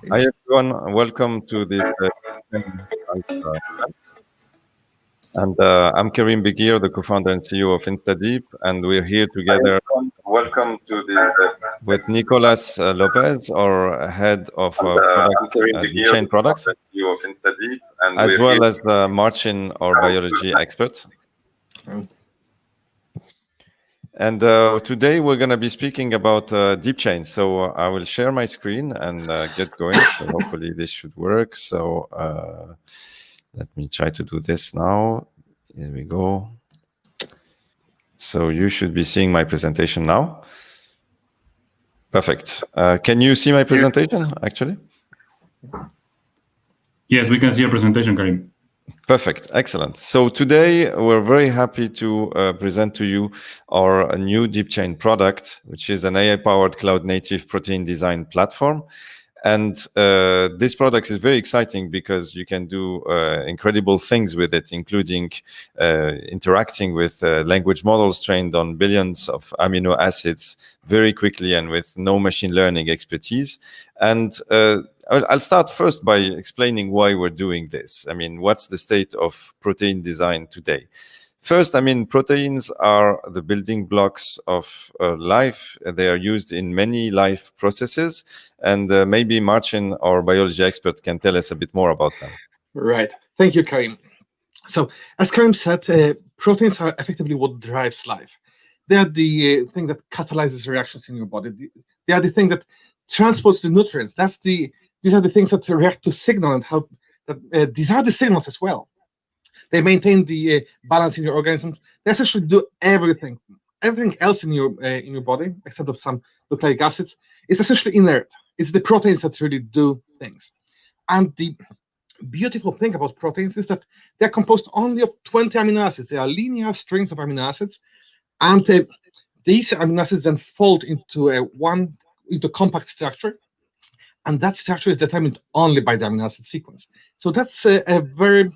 Hi everyone, welcome to this I'm Karim Begir, the co-founder and CEO of InstaDeep, and we're here together. Welcome to this with Nicolas Lopez, our head of product, DeepChain products, CEO of InstaDeep, and as well as Marcin, our biology expert. And today we're going to be speaking about DeepChain. So I will share my screen and get going. So hopefully this should work. So let me try to do this now. Here we go. So you should be seeing my presentation now. Perfect. Can you see my presentation, actually? Yes, we can see your presentation, Karim. Perfect. Excellent. So today we're very happy to present to you our new DeepChain product, which is an AI-powered cloud-native protein design platform. And this product is very exciting because you can do incredible things with it, including interacting with language models trained on billions of amino acids very quickly and with no machine learning expertise. And I'll start first by explaining why we're doing this. I mean, what's the state of protein design today? First, I mean, proteins are the building blocks of life. They are used in many life processes. And maybe Marcin, our biology expert, can tell us a bit more about them. Right. Thank you, Karim. So, as Karim said, proteins are effectively what drives life. They are the thing that catalyzes reactions in your body. They are the thing that transports the nutrients. These are the things that react to signal and how these are the signals as well. They maintain the balance in your organisms. They essentially do everything. Everything else in your body, except of some nucleic acids, is essentially inert. It's the proteins that really do things. And the beautiful thing about proteins is that they're composed only of 20 amino acids. They are linear strings of amino acids, and these amino acids then fold into compact structure. And that structure is determined only by the amino acid sequence. So that's a very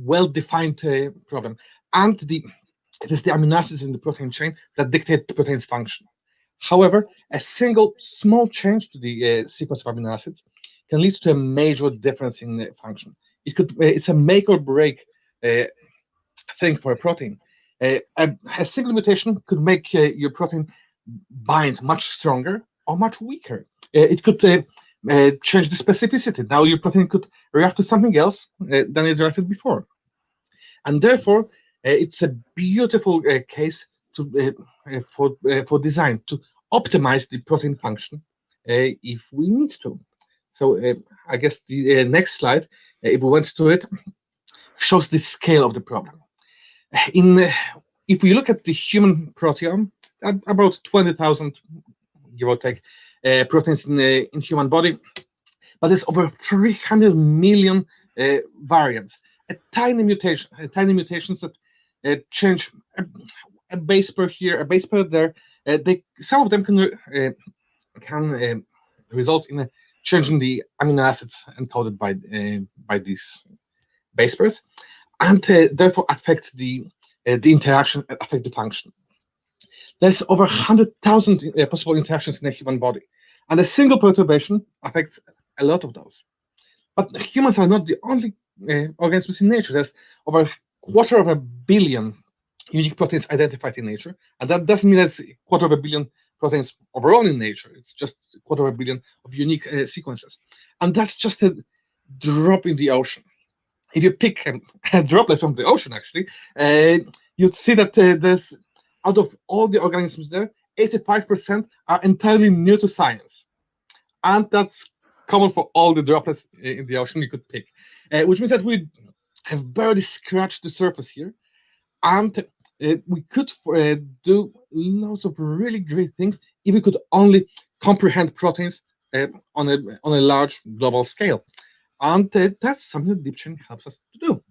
well-defined problem. And it is the amino acids in the protein chain that dictate the protein's function. However, a single small change to the sequence of amino acids can lead to a major difference in the function. It's a make or break thing for a protein. A single mutation could make your protein bind much stronger or much weaker. It could change the specificity. Now your protein could react to something else than it reacted before. And therefore, it's a beautiful case for design to optimize the protein function if we need to. So I guess the next slide, if we went to it, shows the scale of the problem. If we look at the human proteome, about 20,000, give or take, proteins in human body, but there's over 300 million variants. Tiny mutations that change a base pair here, a base pair there. Some of them can result in a change in the amino acids encoded by these base pairs, and therefore affect the interaction, affect the function. There's over 100,000 possible interactions in a human body, and a single perturbation affects a lot of those. But humans are not the only organisms in nature. There's over 250 million unique proteins identified in nature, and that doesn't mean there's 250 million proteins overall in nature. It's just 250 million of unique sequences, and that's just a drop in the ocean. If you pick a droplet from the ocean, actually, you'd see that there's, out of all the organisms there, 85% are entirely new to science. And that's common for all the droplets in the ocean you could pick, which means that we have barely scratched the surface here. And we could do lots of really great things if we could only comprehend proteins on a large global scale. And that's something that DeepChain helps us to do.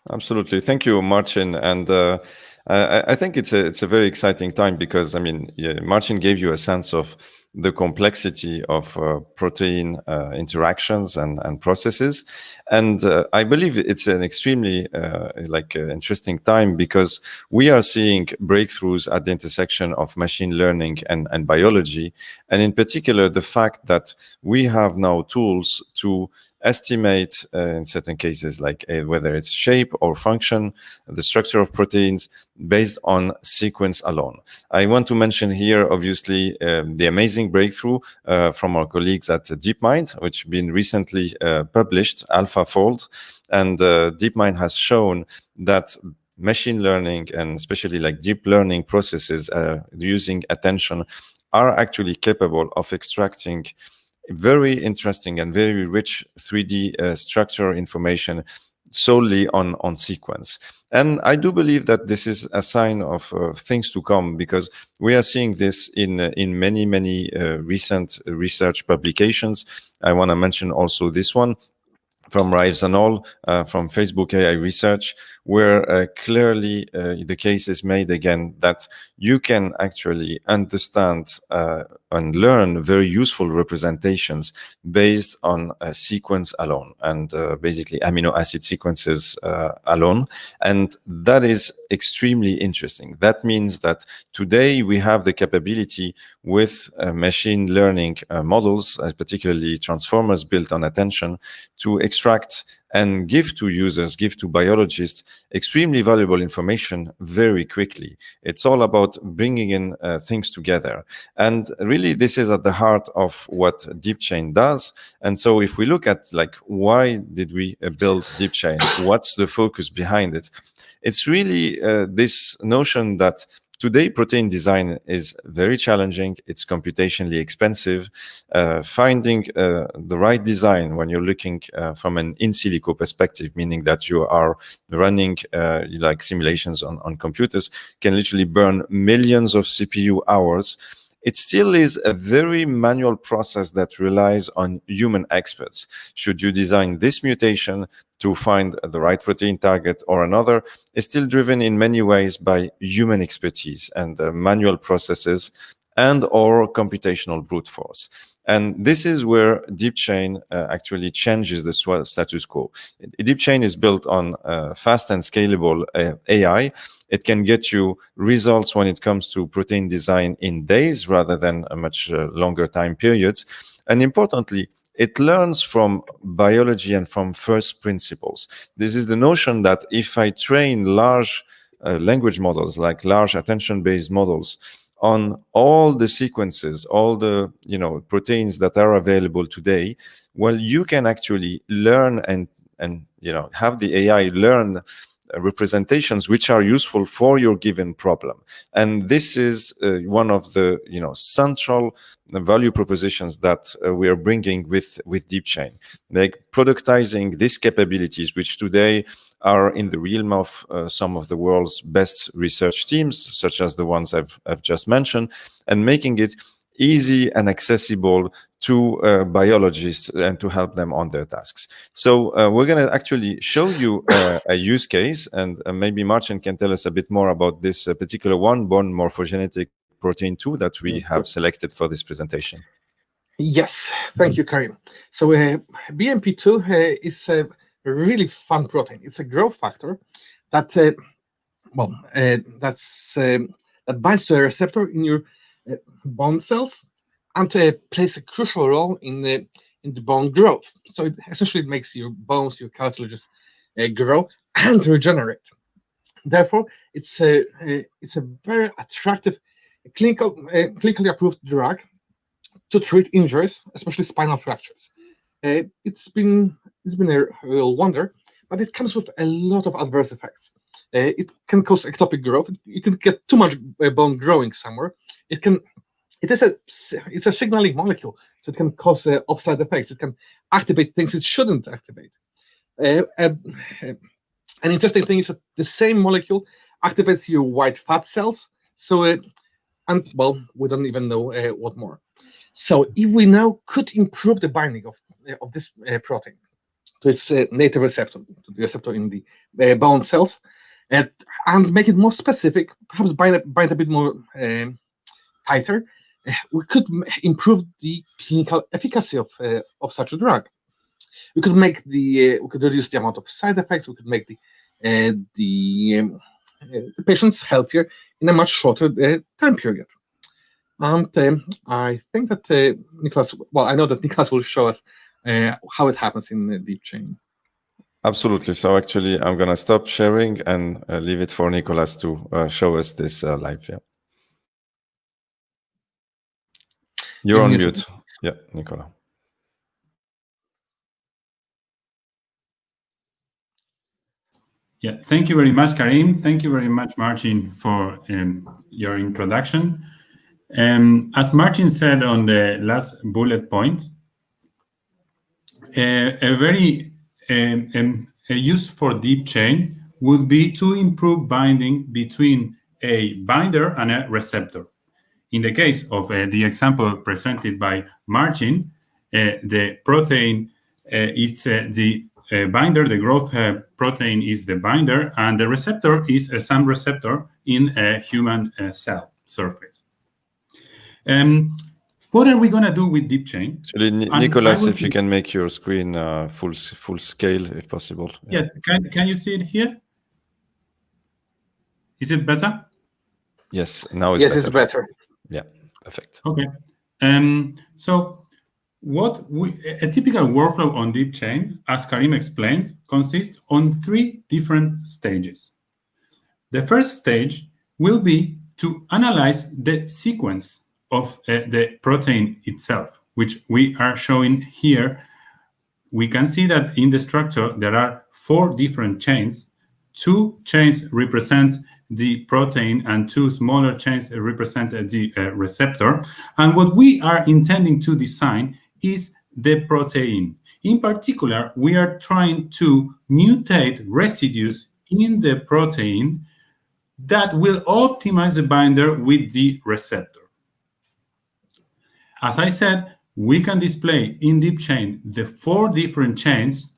Absolutely. Thank you, Marcin. And I think it's a very exciting time because, I mean, yeah, Martin gave you a sense of the complexity of protein interactions and processes. And I believe it's an extremely interesting time because we are seeing breakthroughs at the intersection of machine learning and biology. And in particular, the fact that we have now tools to estimate in certain cases like whether it's shape or function, the structure of proteins based on sequence alone. I want to mention here, obviously, the amazing breakthrough from our colleagues at DeepMind, which has been recently published, AlphaFold. And DeepMind has shown that machine learning and especially like deep learning processes using attention are actually capable of extracting very interesting and very rich 3D structure information solely on sequence. And I do believe that this is a sign of things to come because we are seeing this in many recent research publications. I want to mention also this one from Rives and all from Facebook AI Research, where clearly the case is made again that you can actually understand and learn very useful representations based on a sequence alone and basically amino acid sequences alone. And that is extremely interesting. That means that today we have the capability with machine learning models, particularly transformers built on attention, to extract and give to users, give to biologists, extremely valuable information very quickly. It's all about bringing in things together. And really, this is at the heart of what DeepChain does. And so if we look at like, why did we build DeepChain? What's the focus behind it? It's really this notion that today, protein design is very challenging. It's computationally expensive. Finding the right design when you're looking from an in silico perspective, meaning that you are running like simulations on computers, can literally burn millions of CPU hours. It still is a very manual process that relies on human experts. Should you design this mutation to find the right protein target or another, is still driven in many ways by human expertise and manual processes and or computational brute force. And this is where DeepChain actually changes the status quo. DeepChain is built on fast and scalable AI. It can get you results when it comes to protein design in days rather than a much longer time periods. And importantly, it learns from biology and from first principles. This is the notion that if I train large language models, like large attention-based models, on all the sequences, all the proteins that are available today, well, you can actually learn and have the AI learn representations which are useful for your given problem. And this is one of the central value propositions that we are bringing with DeepChain, like productizing these capabilities, which today are in the realm of some of the world's best research teams, such as the ones I've just mentioned, and making it easy and accessible to biologists and to help them on their tasks. So we're going to actually show you a use case, and maybe Martin can tell us a bit more about this particular one, bone morphogenetic protein 2 that we have selected for this presentation. Yes, thank you, Karim. So BMP2 is a really fun protein. It's a growth factor that that binds to a receptor in your bone cells and plays a crucial role in the bone growth. So it essentially makes your bones, your cartilages grow and regenerate. Therefore, it's a very attractive clinically approved drug to treat injuries, especially spinal fractures. It's been a real wonder, but it comes with a lot of adverse effects. It can cause ectopic growth. You can get too much bone growing somewhere. It's a signaling molecule, so it can cause offside effects. It can activate things it shouldn't activate. An interesting thing is that the same molecule activates your white fat cells. So we don't even know what more. So if we now could improve the binding of this protein to its native receptor, to the receptor in the bone cells, and make it more specific, perhaps bind a bit more tighter, we could improve the clinical efficacy of such a drug. We could make we could reduce the amount of side effects. We could make the patients healthier in a much shorter time period. And I think that Nicholas, well, I know that Nicholas will show us how it happens in DeepChain. Absolutely. So actually, I'm going to stop sharing and leave it for Nicholas to show us this live. Yeah. You're on mute. Yeah, Nicola. Yeah, thank you very much, Karim. Thank you very much, Martin, for your introduction. As Martin said on the last bullet point, a very use for DeepChain would be to improve binding between a binder and a receptor. In the case of the example presented by Martin, the protein is the binder, the growth protein is the binder, and the receptor is some receptor in a human cell surface. What are we going to do with DeepChain? Actually, Nicholas, if you can make your screen full scale, if possible. Yeah, can you see it here? Is it better? Yes, now it's yes, better. It's better. Yeah, perfect. Okay. So a typical workflow on DeepChain, as Karim explains, consists on 3 different stages. The first stage will be to analyze the sequence of the protein itself, which we are showing here. We can see that in the structure there are 4 different chains. 2 chains represent the protein and 2 smaller chains represent the receptor. And what we are intending to design is the protein. In particular, we are trying to mutate residues in the protein that will optimize the binder with the receptor. As I said, we can display in DeepChain the 4 different chains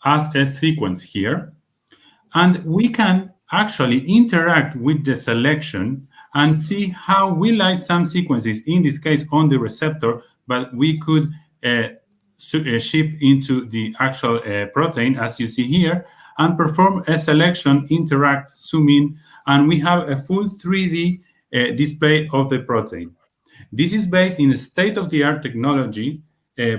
as a sequence here. And we can actually interact with the selection and see how we like some sequences, in this case on the receptor, but we could shift into the actual protein, as you see here, and perform a selection, interact, zoom in, and we have a full 3D display of the protein. This is based in state-of-the-art technology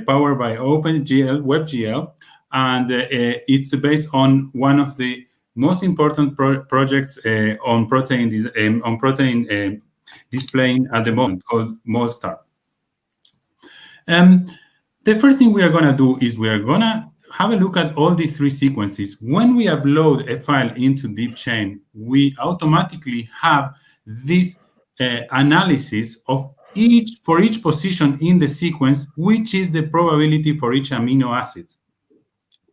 powered by OpenGL, WebGL, and it's based on one of the most important projects on protein displaying at the moment, called Molstar. The first thing we are going to do is we are going to have a look at all these 3 sequences. When we upload a file into DeepChain, we automatically have this analysis of for each position in the sequence, which is the probability for each amino acid.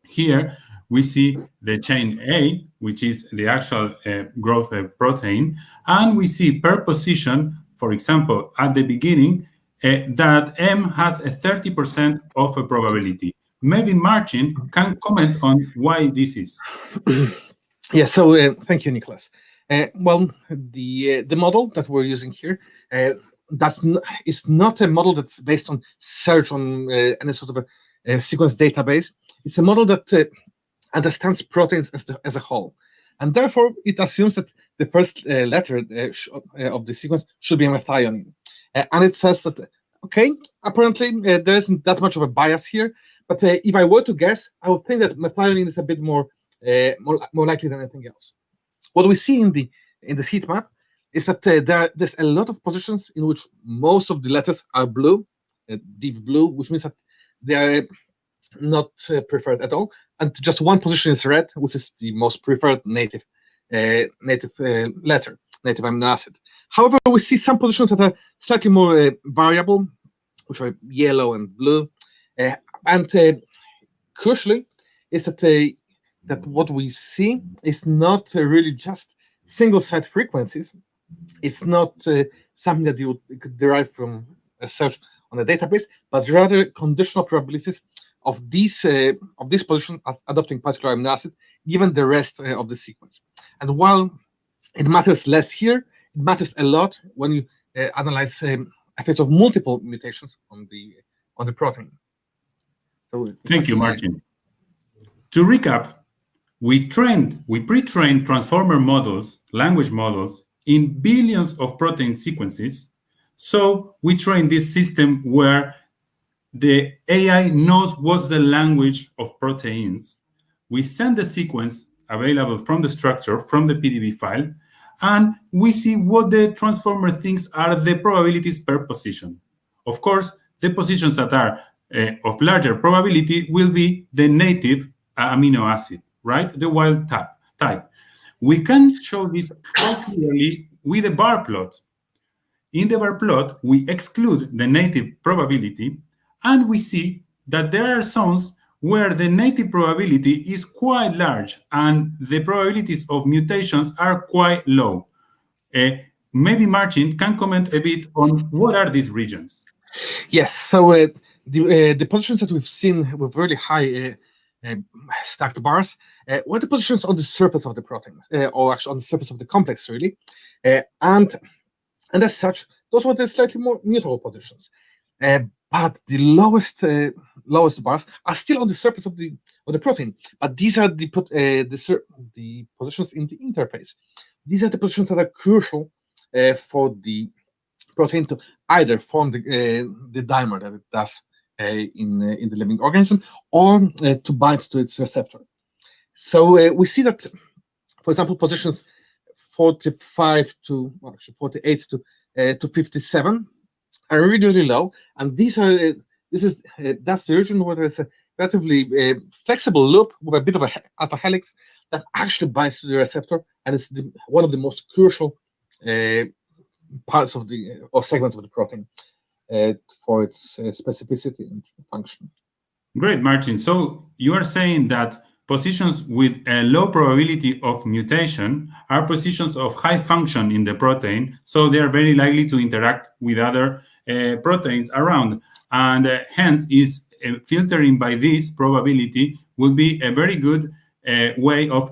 Here we see the chain A, which is the actual growth protein, and we see per position, for example, at the beginning, that M has a 30% of a probability. Maybe Martin can comment on why this is. Yeah, so thank you, Nicholas. Well, the model that we're using here is not a model that's based on search on any sort of a sequence database. It's a model that understands proteins as a whole, and therefore it assumes that the first letter of the sequence should be a methionine, and it says that okay, apparently there isn't that much of a bias here, but if I were to guess, I would think that methionine is a bit more likely than anything else. What we see in this heat map is that there's a lot of positions in which most of the letters are blue, deep blue, which means that they are not preferred at all, and just one position is red, which is the most preferred native letter, native amino acid. However, we see some positions that are slightly more variable, which are yellow and blue, and crucially is that what we see is not really just single-site frequencies. It's not something that you could derive from a search on a database, but rather conditional probabilities of this position of adopting particular amino acid given the rest of the sequence. And while it matters less here, it matters a lot when you analyze effects of multiple mutations on the protein. So thank you, Martin. To recap, we pre-trained transformer models, language models, in billions of protein sequences. So we train this system where the AI knows what's the language of proteins. We send the sequence available from the structure, from the PDB file, and we see what the transformer thinks are the probabilities per position. Of course, the positions that are of larger probability will be the native amino acid, right? The wild type. We can show this quite clearly with a bar plot. In the bar plot, we exclude the native probability, and we see that there are zones where the native probability is quite large and the probabilities of mutations are quite low. Maybe Martin can comment a bit on what are these regions. Yes, so the positions that we've seen with really high stacked bars were the positions on the surface of the protein, or actually on the surface of the complex, really. And as such, those were the slightly more neutral positions. But the lowest bars are still on the surface of the protein. But these are the positions in the interface. These are the positions that are crucial for the protein to either form the dimer that it does in the living organism, or to bind to its receptor. So we see that, for example, positions 48 to 57 are really, really low, and that's the region where there's a relatively flexible loop with a bit of a alpha helix that actually binds to the receptor, and it's one of the most crucial parts of or segments of the protein for its specificity and function. Great, Martin. So you are saying that positions with a low probability of mutation are positions of high function in the protein, so they are very likely to interact with other proteins around, and hence is filtering by this probability will be a very good way of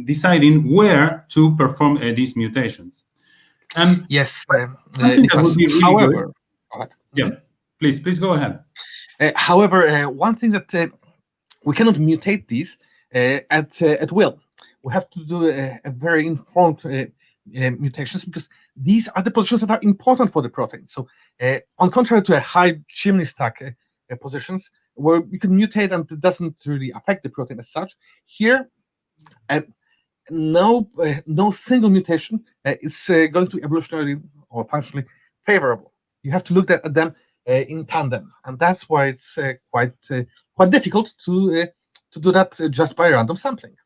deciding where to perform these mutations. Yes, something that would be really however, good. Yeah, please go ahead. However, one thing that we cannot mutate these at will. We have to do a very informed mutations, because these are the positions that are important for the protein. So on contrary to a high chimney stack positions where you can mutate and it doesn't really affect the protein as such, here no single mutation is going to be evolutionarily or functionally favorable. You have to look at them in tandem, and that's why it's quite difficult to do that just by random sampling.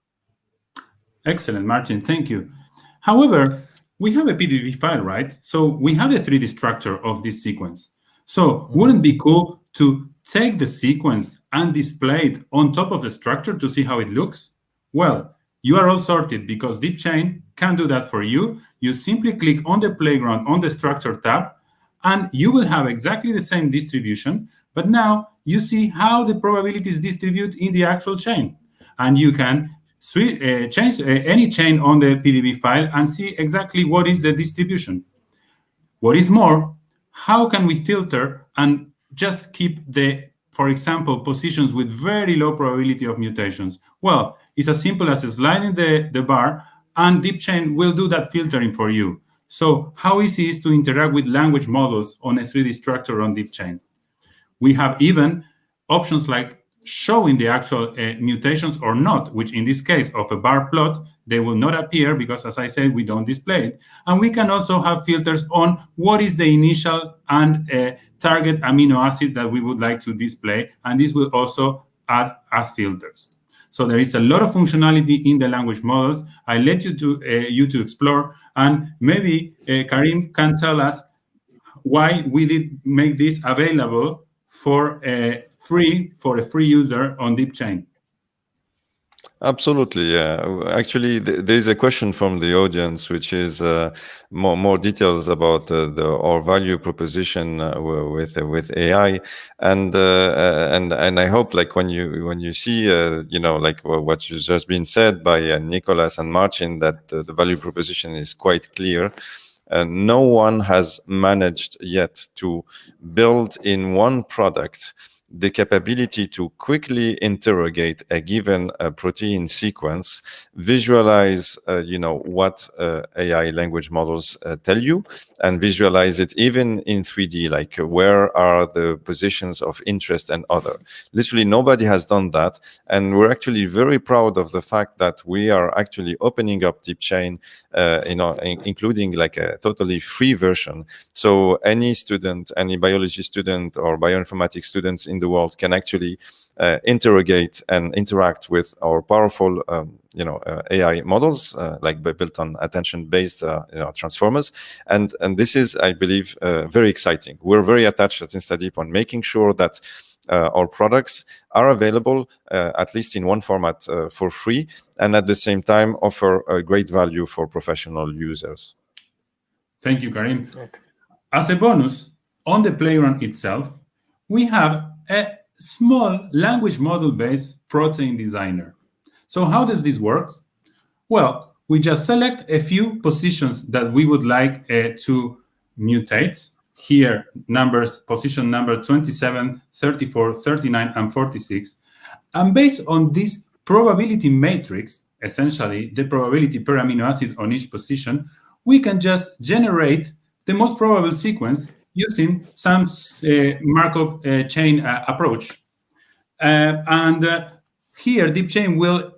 Excellent, Martin. Thank you. However, we have a PDB file, right? So we have a 3D structure of this sequence. So wouldn't it be cool to take the sequence and display it on top of the structure to see how it looks? Well, you are all sorted, because DeepChain can do that for you. You simply click on the playground on the structure tab, and you will have exactly the same distribution, but now you see how the probabilities distribute in the actual chain. And you can change any chain on the PDB file and see exactly what is the distribution. What is more, how can we filter and just keep for example, positions with very low probability of mutations? Well, it's as simple as sliding the bar, and DeepChain will do that filtering for you. So how easy is to interact with language models on a 3D structure on DeepChain? We have even options like showing the actual mutations or not, which in this case of a bar plot, they will not appear because, as I said, we don't display it. And we can also have filters on what is the initial and target amino acid that we would like to display. And this will also add as filters. So there is a lot of functionality in the language models. I let you to explore, and maybe Karim can tell us why we did make this available for a free user on DeepChain. Absolutely, yeah. Actually, there is a question from the audience, which is more details about our value proposition with AI, and I hope like when you see like what has just been said by Nicholas and Martin, that the value proposition is quite clear. No one has managed yet to build in one product the capability to quickly interrogate a given protein sequence, visualize, what AI language models tell you, and visualize it even in 3D, like where are the positions of interest and other. Literally, nobody has done that, and we're actually very proud of the fact that we are actually opening up DeepChain, including like a totally free version. So any student, any biology student or bioinformatics students in the world can actually interrogate and interact with our powerful, AI models, like built on attention-based, transformers. And this is, I believe, very exciting. We're very attached at InstaDeep on making sure that our products are available, at least in one format, for free, and at the same time offer a great value for professional users. Thank you, Karim. As a bonus, on the playground itself, we have a small language model-based protein designer. So how does this work? Well, we just select a few positions that we would like to mutate. Here, position number 27, 34, 39, and 46. And based on this probability matrix, essentially the probability per amino acid on each position, we can just generate the most probable sequence using some Markov chain approach. Here, DeepChain will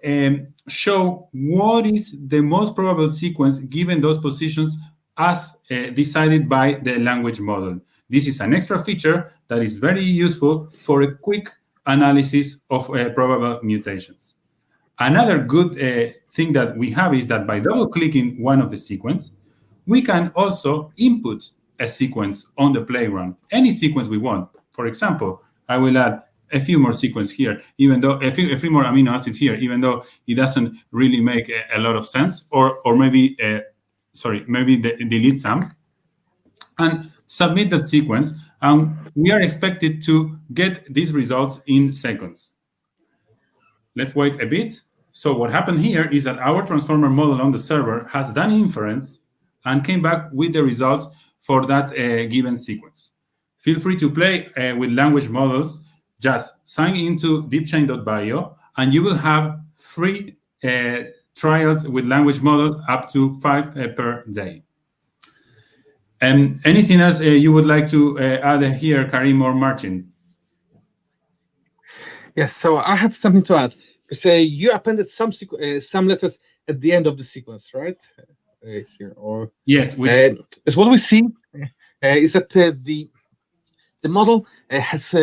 show what is the most probable sequence given those positions as decided by the language model. This is an extra feature that is very useful for a quick analysis of probable mutations. Another good thing that we have is that by double-clicking one of the sequence, we can also input a sequence on the playground, any sequence we want. For example, I will add a few more sequences here, even though a few more amino acids here, even though it doesn't really make a lot of sense, or maybe delete some, and submit that sequence, and we are expected to get these results in seconds. Let's wait a bit. So what happened here is that our transformer model on the server has done inference and came back with the results for that given sequence. Feel free to play with language models. Just sign into deepchain.bio, and you will have free trials with language models up to 5 per day. And anything else you would like to add here, Karim or Martin? Yes, so I have something to add. Say you appended some letters at the end of the sequence, right? Here, or yes, is what we see is that the model has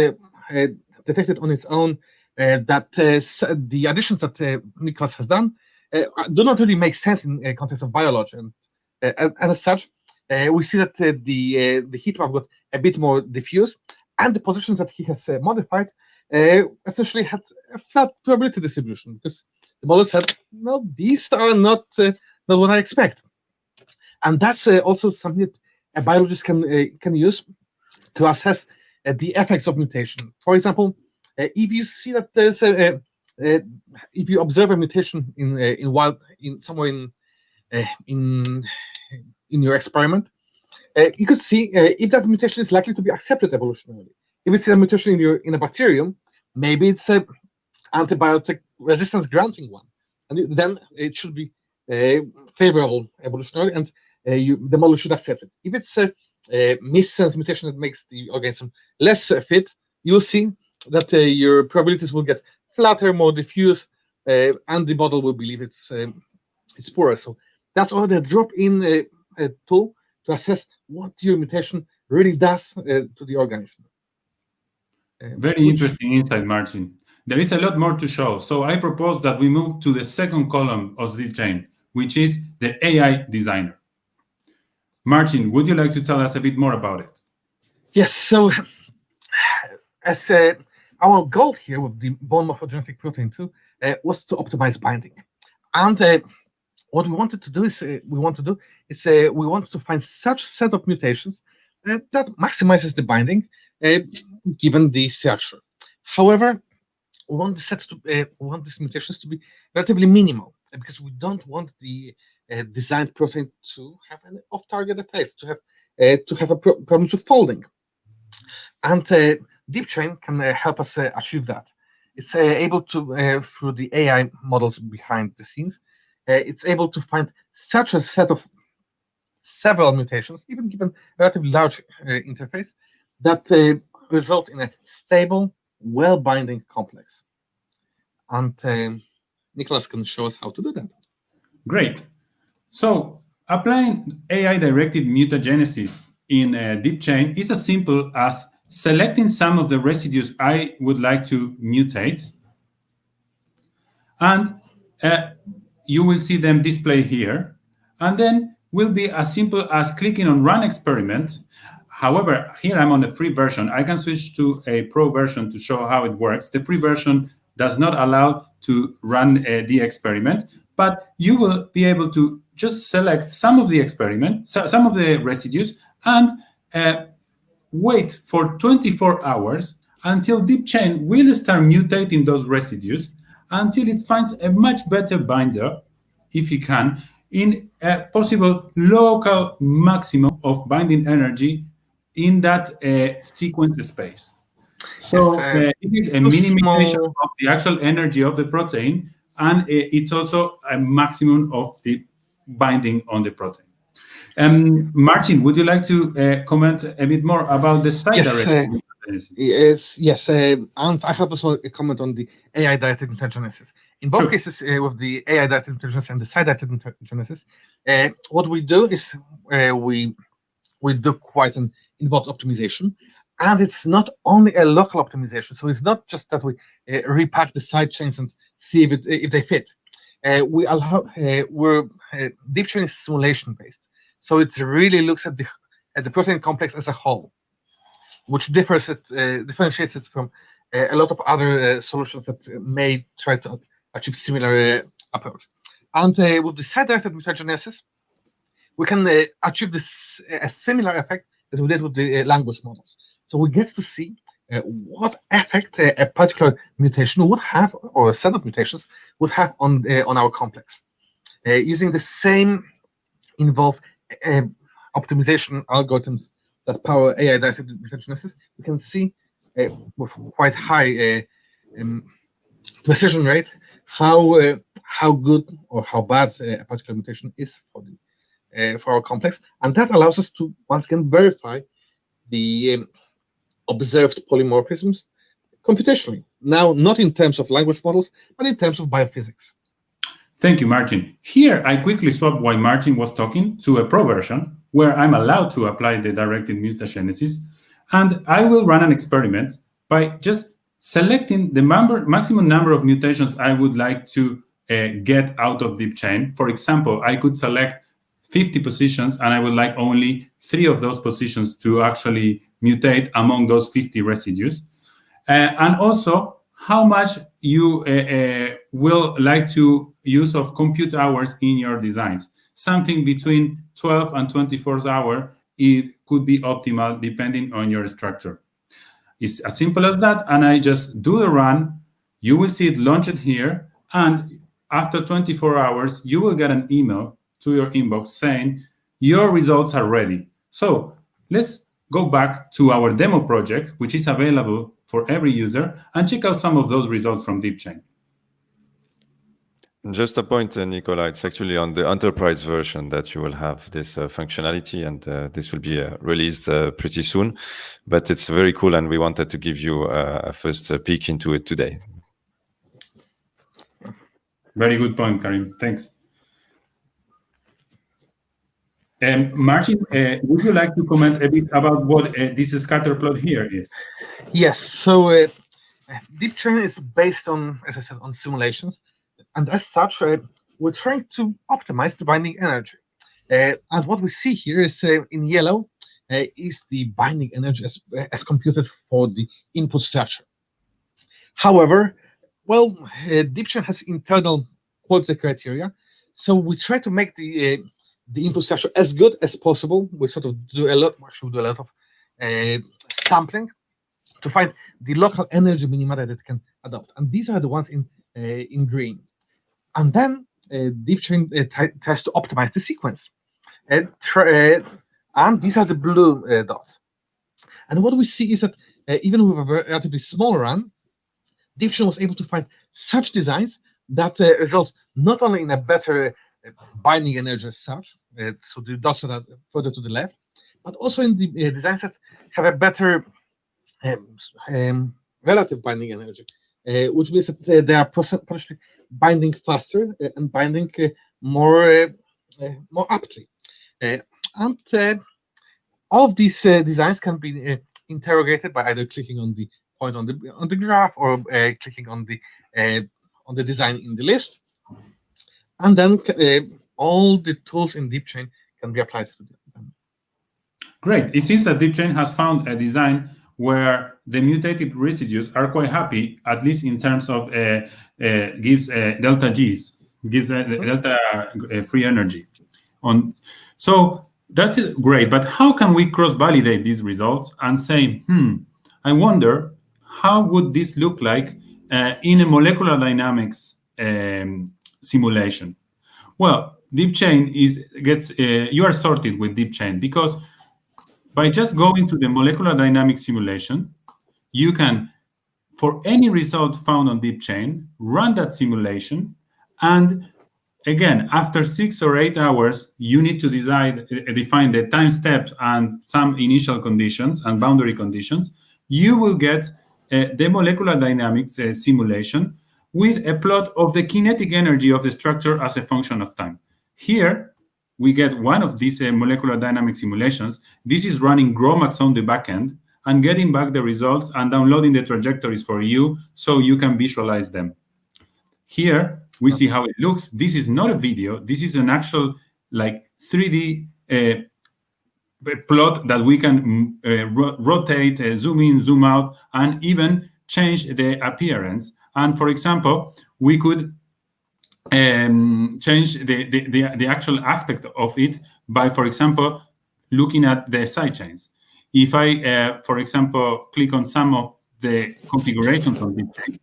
detected on its own that the additions that Nicholas has done do not really make sense in context of biology, and as such, we see that the heat map got a bit more diffuse, and the positions that he has modified essentially had a flat probability distribution, because the model said, no, these are not what I expect. And that's also something that a biologist can use to assess the effects of mutation. For example, if you see that there's if you observe a mutation in somewhere in your experiment, you could see if that mutation is likely to be accepted evolutionarily. If it's a mutation in a bacterium, maybe it's a antibiotic resistance granting one, and then it should be favorable evolutionarily, and the model should accept it. If it's a missense mutation that makes the organism less fit, you'll see that your probabilities will get flatter, more diffuse, and the model will believe it's poorer. So that's all the drop-in tool to assess what your mutation really does to the organism. Very interesting insight, Martin. There is a lot more to show, so I propose that we move to the second column of DeepChain, which is the AI designer. Martin, would you like to tell us a bit more about it? Yes, so as Our goal here with the bone morphogenetic protein 2 was to optimize binding. And what we wanted to do is we wanted to find such set of mutations that maximizes the binding given the structure. However, we want these mutations to be relatively minimal because we don't want the designed protein to have an off-target effects, to have problems with folding. And DeepChain can help us achieve that. It's able to, through the AI models behind the scenes, it's able to find such a set of several mutations, even given a relatively large interface, that result in a stable, well-binding complex. And Nicholas can show us how to do that. Great. So applying AI-directed mutagenesis in DeepChain is as simple as selecting some of the residues I would like to mutate, and you will see them display here, and then will be as simple as clicking on Run Experiment. However, here I'm on the free version. I can switch to a pro version to show how it works. The free version does not allow to run the experiment, but you will be able to just select some of the some of the residues, and wait for 24 hours until DeepChain will start mutating those residues until it finds a much better binder, if it can, in a possible local maximum of binding energy in that sequence space. So it is a minimization of the actual energy of the protein, and it's also a maximum of the binding on the protein. Martin, would you like to comment a bit more about the side-directed mutagenesis? Yes, and I have also a comment on the AI-directed mutagenesis. In both cases, with the AI-directed mutagenesis and the side-directed mutagenesis, what we do is we do quite an involved optimization, and it's not only a local optimization. So it's not just that we repack the side chains and see if they fit. We're DeepChain is simulation based, so it really looks at the protein complex as a whole, which differentiates it from a lot of other solutions that may try to achieve similar approach. And with the side-directed mutagenesis, we can achieve a similar effect as we did with the language models. So we get to see what effect a particular mutation would have, or a set of mutations would have on our complex. Using the same involved optimization algorithms that power AI-directed mutagenesis, we can see with quite high precision rate how good or how bad a particular mutation is for our complex, and that allows us to once again verify the observed polymorphisms computationally. Now, not in terms of language models, but in terms of biophysics. Thank you, Martin. Here, I quickly swapped while Martin was talking to a pro version where I'm allowed to apply the directed mutagenesis, and I will run an experiment by just selecting the maximum number of mutations I would like to get out of DeepChain. For example, I could select 50 positions, and I would like only 3 of those positions to actually mutate among those 50 residues. And also, how much you will like to use of compute hours in your designs. Something between 12 and 24 hours, it could be optimal depending on your structure. It's as simple as that, and I just do the run. You will see it launched here, and after 24 hours, you will get an email to your inbox saying your results are ready. So let's go back to our demo project, which is available for every user, and check out some of those results from DeepChain. Just a point, Nicola, it's actually on the enterprise version that you will have this functionality, and this will be released pretty soon. But it's very cool, and we wanted to give you a first peek into it today. Very good point, Karim. Thanks. Martin, would you like to comment a bit about what this scatter plot here is? Yes. So DeepChain is based on, as I said, on simulations, and as such, we're trying to optimize the binding energy. And what we see here is in yellow is the binding energy as computed for the input structure. However, well, DeepChain has internal quality criteria, so we try to make the input structure as good as possible. We sort of do a lot, actually do a lot of sampling to find the local energy minima that it can adopt, and these are the ones in green. And then DeepChain tries to optimize the sequence, and these are the blue dots. And what we see is that even with a relatively small run, DeepChain was able to find such designs that result not only in a better binding energy as such, so the dots that are further to the left, but also in the designs that have a better relative binding energy, which means that they are potentially binding faster and binding more aptly. And all of these designs can be interrogated by either clicking on the point on the graph or clicking on the design in the list, and then all the tools in DeepChain can be applied to them. Great. It seems that DeepChain has found a design where the mutated residues are quite happy, at least in terms of gives delta G's, gives delta free energy. So that's great, but how can we cross-validate these results and say, I wonder how would this look like in a molecular dynamics simulation? Well, DeepChain you are sorted with DeepChain because by just going to the molecular dynamics simulation, you can, for any result found on DeepChain, run that simulation, and again, after 6 or 8 hours, you need to define the time steps and some initial conditions and boundary conditions. You will get the molecular dynamics simulation with a plot of the kinetic energy of the structure as a function of time. Here, we get one of these molecular dynamic simulations. This is running GROMACS on the backend and getting back the results and downloading the trajectories for you so you can visualize them. Here, we see how it looks. This is not a video. This is an actual 3D plot that we can rotate, zoom in, zoom out, and even change the appearance. And for example, we could change the actual aspect of it by, for example, looking at the sidechains. If I, for example, click on some of the configurations on DeepChain,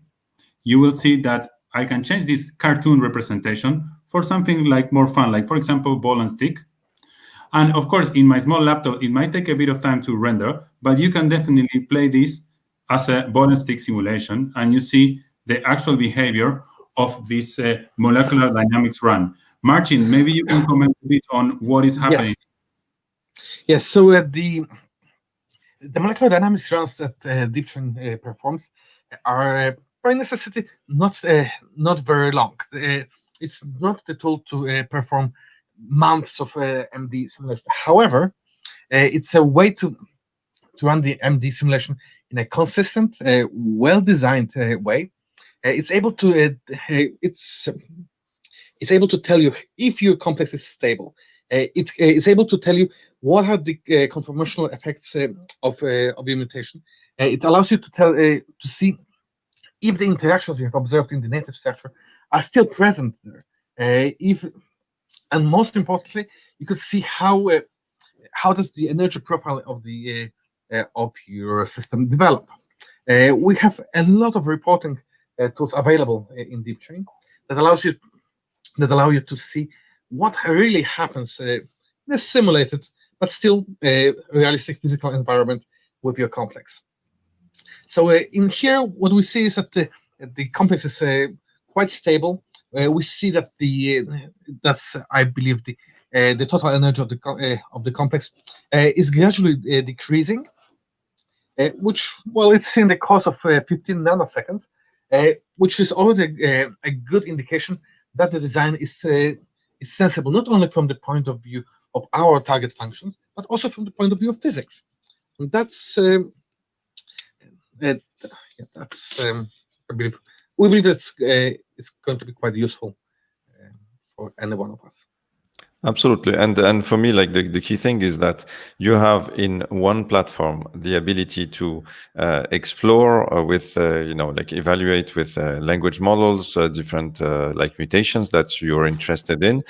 you will see that I can change this cartoon representation for something like more fun, like, for example, ball and stick. And of course, in my small laptop, it might take a bit of time to render, but you can definitely play this as a ball and stick simulation, and you see the actual behavior of this molecular dynamics run. Martin, maybe you can comment a bit on what is happening. Yes, so the molecular dynamics runs that DeepChain performs are by necessity not very long. It's not the tool to perform months of MD simulation. However, it's a way to run the MD simulation in a consistent, well-designed way. It's able to tell you if your complex is stable. It is able to tell you what are the conformational effects of your mutation. It allows you to see if the interactions you have observed in the native structure are still present there. And most importantly, you could see how does the energy profile of your system develop. We have a lot of reporting tools available in DeepChain that allow you to see what really happens in a simulated but still realistic physical environment with your complex. So in here, what we see is that the complex is quite stable. We see that that's, I believe, the total energy of the complex is gradually decreasing, which, well, it's in the course of 15 nanoseconds, which is already a good indication that the design is sensible, not only from the point of view of our target functions, but also from the point of view of physics. And that's we believe that's it's going to be quite useful for any one of us. Absolutely. And for me, like the key thing is that you have in one platform the ability to explore with, like evaluate with language models, different like mutations that you're interested in,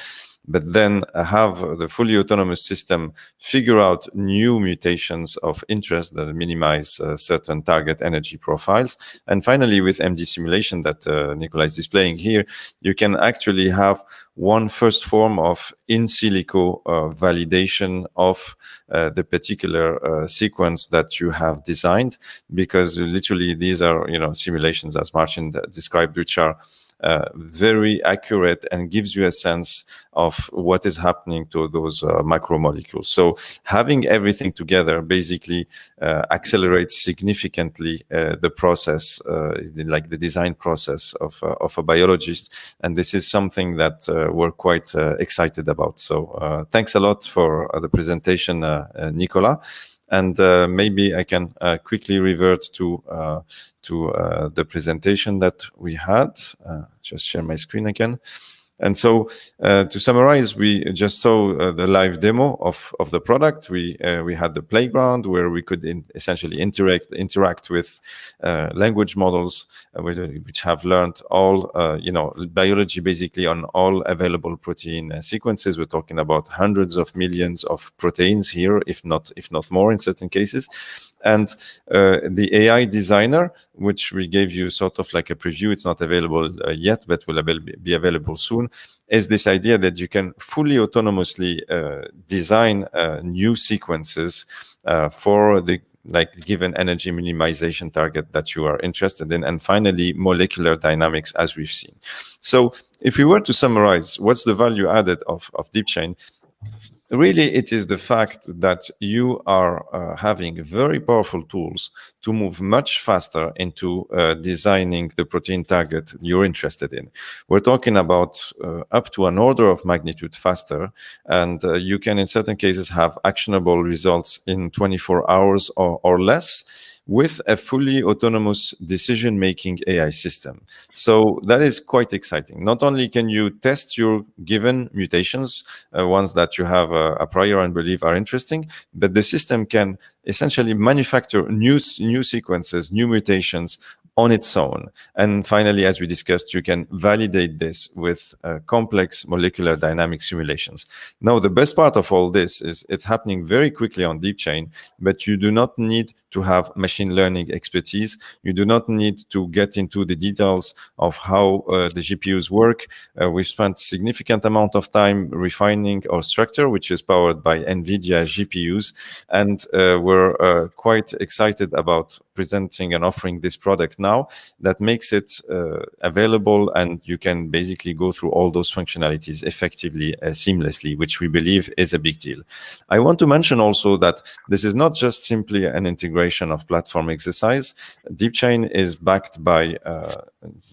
but then have the fully autonomous system figure out new mutations of interest that minimize certain target energy profiles. And finally, with MD simulation that Nicola is displaying here, you can actually have one first form of in silico validation of the particular sequence that you have designed, because literally these are simulations, as Martin described, which are very accurate and gives you a sense of what is happening to those macromolecules. So having everything together basically accelerates significantly the process, like the design process of a biologist. And this is something that we're quite excited about. So thanks a lot for the presentation, Nicola. And maybe I can quickly revert to the presentation that we had. Just share my screen again. And so to summarize, we just saw the live demo of the product. We had the playground where we could essentially interact with language models which have learned all biology basically on all available protein sequences. We're talking about hundreds of millions of proteins here, if not more in certain cases. And the AI designer, which we gave you sort of like a preview, it's not available yet, but will be available soon, is this idea that you can fully autonomously design new sequences for the given energy minimization target that you are interested in, and finally molecular dynamics, as we've seen. So if we were to summarize what's the value added of DeepChain, really, it is the fact that you are having very powerful tools to move much faster into designing the protein target you're interested in. We're talking about up to an order of magnitude faster, and you can, in certain cases, have actionable results in 24 hours or less, with a fully autonomous decision-making AI system. So that is quite exciting. Not only can you test your given mutations, ones that you have a prior and believe are interesting, but the system can essentially manufacture new sequences, new mutations on its own. And finally, as we discussed, you can validate this with complex molecular dynamic simulations. Now, the best part of all this is it's happening very quickly on DeepChain, but you do not need to have machine learning expertise. You do not need to get into the details of how the GPUs work. We've spent significant amount of time refining our structure, which is powered by NVIDIA GPUs. And we're quite excited about presenting and offering this product now that makes it available, and you can basically go through all those functionalities effectively, seamlessly, which we believe is a big deal. I want to mention also that this is not just simply an integration of platform exercise. DeepChain is backed by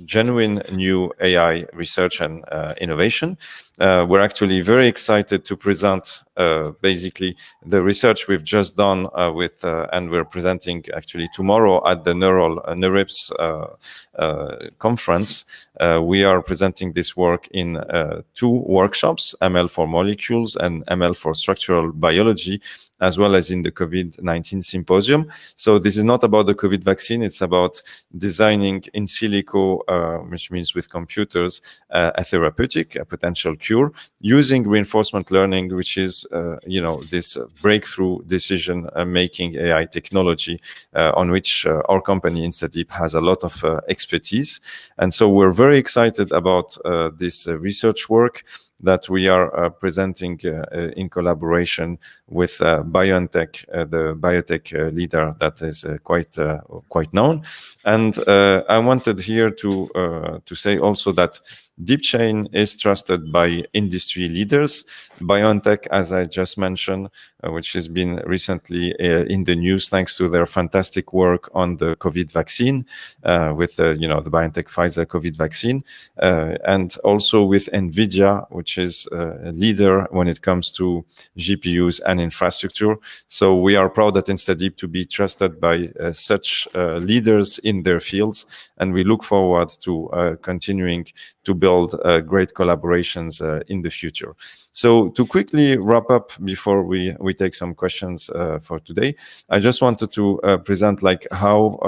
genuine new AI research and innovation. We're actually very excited to present basically the research we've just done and we're presenting actually tomorrow at the NeurIPS conference. We are presenting this work in 2 workshops, ML for molecules and ML for structural biology, as well as in the COVID-19 symposium. So this is not about the COVID vaccine, it's about designing in silico, which means with computers, a therapeutic, a potential cure, using reinforcement learning, which is, this breakthrough decision-making AI technology on which our company, InstaDeep, has a lot of expertise. And so we're very excited about this research work that we are presenting in collaboration with BioNTech, the biotech leader that is quite known. And I wanted here to say also that DeepChain is trusted by industry leaders. BioNTech, as I just mentioned, which has been recently in the news thanks to their fantastic work on the COVID vaccine, with the BioNTech Pfizer COVID vaccine, and also with NVIDIA, which is a leader when it comes to GPUs and infrastructure. So we are proud at InstaDeep to be trusted by such leaders in their fields, and we look forward to continuing to build build great collaborations in the future. So to quickly wrap up before we take some questions for today, I just wanted to present like how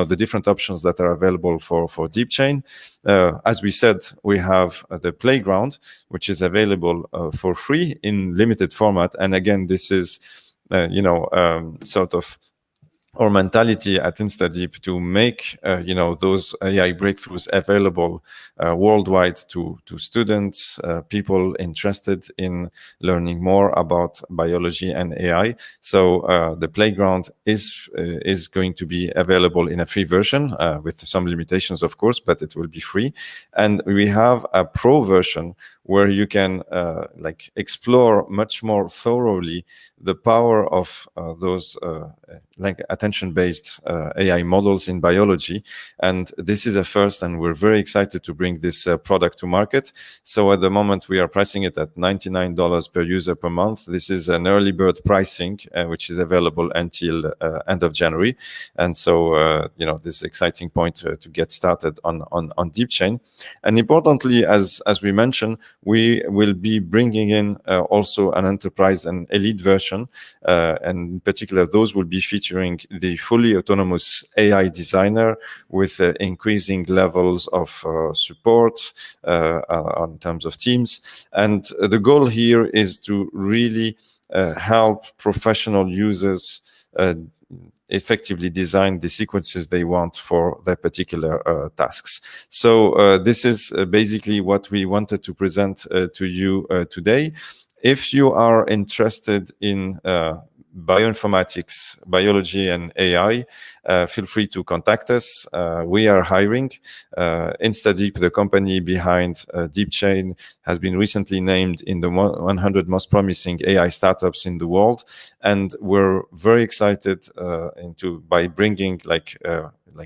the different options that are available for DeepChain. As we said, we have the playground, which is available for free in limited format. And again, this is sort of our mentality at InstaDeep to make those AI breakthroughs available worldwide to students, people interested in learning more about biology and AI. So the playground is going to be available in a free version with some limitations, of course, but it will be free. And we have a pro version where you can explore much more thoroughly the power of those attention-based AI models in biology. And this is a first, and we're very excited to bring this product to market. So at the moment, we are pricing it at $99 per user per month. This is an early bird pricing, which is available until end of January. And so, this is an exciting point to get started on DeepChain. And importantly, as we mentioned, we will be bringing in also an enterprise and elite version. And in particular, those will be featuring the fully autonomous AI designer with increasing levels of support on terms of teams. And the goal here is to really help professional users effectively design the sequences they want for their particular tasks. So this is basically what we wanted to present to you today. If you are interested in bioinformatics, biology, and AI, feel free to contact us. We are hiring. InstaDeep, the company behind DeepChain, has been recently named in the 100 most promising AI startups in the world, and we're very excited by bringing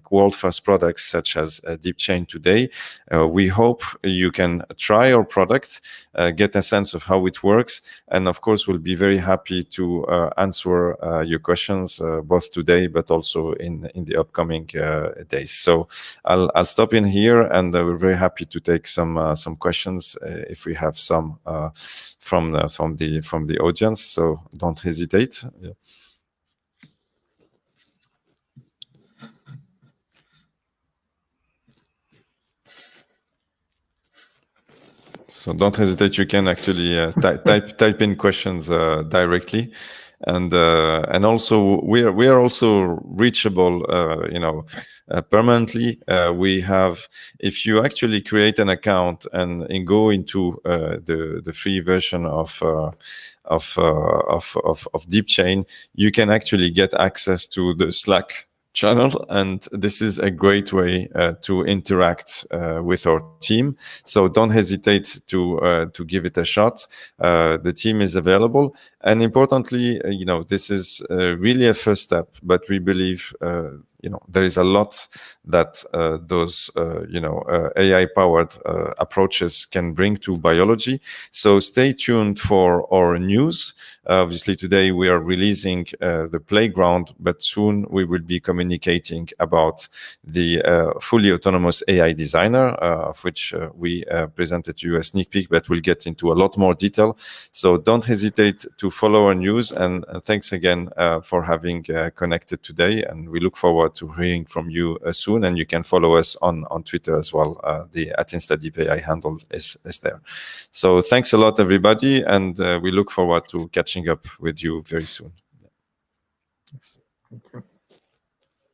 world-first products such as DeepChain today. We hope you can try our product, get a sense of how it works, and of course, we'll be very happy to answer your questions both today but also in the upcoming days. So I'll stop in here, and we're very happy to take some questions if we have some from the audience. So don't hesitate. Yeah. So don't hesitate. You can actually type in questions directly, and also we are also reachable. Permanently. We have, if you actually create an account and go into the free version of DeepChain, you can actually get access to the Slack channel, and this is a great way to interact with our team. So don't hesitate to give it a shot. The team is available, and importantly, this is really a first step, but we believe there is a lot that those AI-powered approaches can bring to biology. So stay tuned for our news. Obviously, today we are releasing the playground, but soon we will be communicating about the fully autonomous AI designer, of which we presented to you a sneak peek, but we'll get into a lot more detail. So don't hesitate to follow our news, and thanks again for having connected today, and we look forward to hearing from you soon. And you can follow us on Twitter as well. The @InstaDeepAI handle is there. So thanks a lot, everybody, and we look forward to catching up with you very soon. Thank you.